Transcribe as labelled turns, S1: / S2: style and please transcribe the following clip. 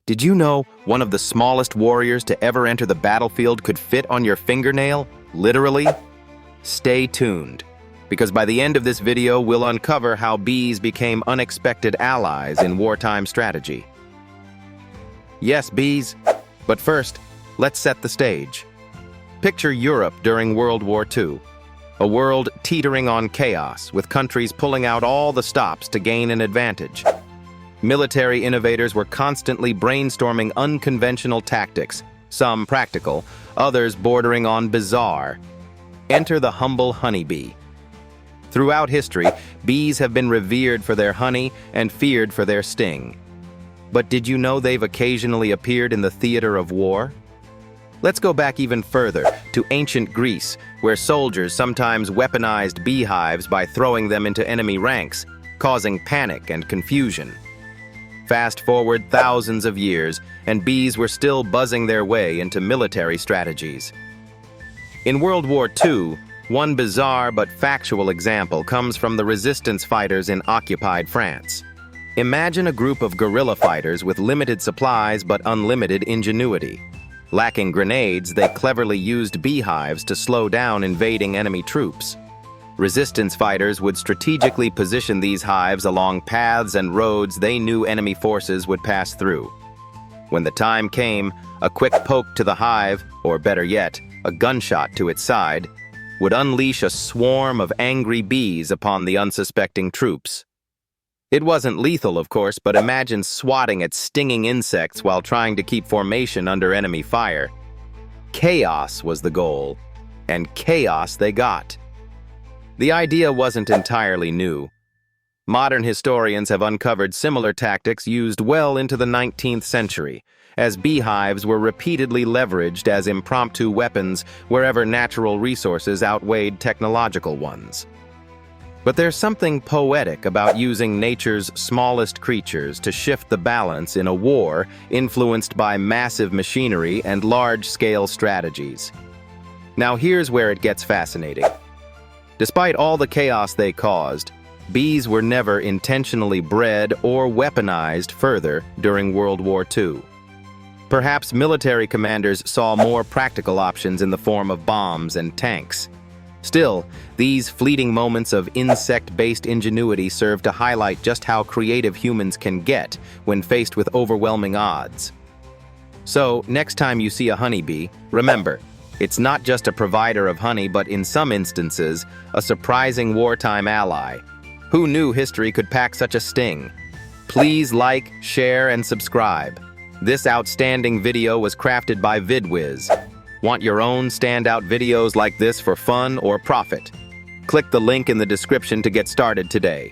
S1: Did you know one of the smallest warriors to ever enter the battlefield could fit on your fingernail? Literally? Stay tuned, because by the end of this video, we'll uncover how bees became unexpected allies in wartime strategy. Yes, bees. But first, let's set the stage. Picture Europe during World War II. A world teetering on chaos, with countries pulling out all the stops to gain an advantage. Military innovators were constantly brainstorming unconventional tactics, some practical, others bordering on bizarre. Enter the humble honeybee. Throughout history, bees have been revered for their honey and feared for their sting. But did you know they've occasionally appeared in the theater of war? Let's go back even further, to ancient Greece, where soldiers sometimes weaponized beehives by throwing them into enemy ranks, causing panic and confusion. Fast forward thousands of years, and bees were still buzzing their way into military strategies. In World War II, one bizarre but factual example comes from the resistance fighters in occupied France. Imagine a group of guerrilla fighters with limited supplies but unlimited ingenuity. Lacking grenades, they cleverly used beehives to slow down invading enemy troops. Resistance fighters would strategically position these hives along paths and roads they knew enemy forces would pass through. When the time came, a quick poke to the hive, or better yet, a gunshot to its side, would unleash a swarm of angry bees upon the unsuspecting troops. It wasn't lethal, of course, but imagine swatting at stinging insects while trying to keep formation under enemy fire. Chaos was the goal, and chaos they got. The idea wasn't entirely new. Modern historians have uncovered similar tactics used well into the 19th century, as beehives were repeatedly leveraged as impromptu weapons wherever natural resources outweighed technological ones. But there's something poetic about using nature's smallest creatures to shift the balance in a war influenced by massive machinery and large-scale strategies. Now here's where it gets fascinating. Despite all the chaos they caused, bees were never intentionally bred or weaponized further during World War II. Perhaps military commanders saw more practical options in the form of bombs and tanks. Still, these fleeting moments of insect-based ingenuity serve to highlight just how creative humans can get when faced with overwhelming odds. So, next time you see a honeybee, remember, it's not just a provider of honey, but in some instances, a surprising wartime ally. Who knew history could pack such a sting? Please like, share, and subscribe. This outstanding video was crafted by VidWiz. Want your own standout videos like this for fun or profit? Click the link in the description to get started today.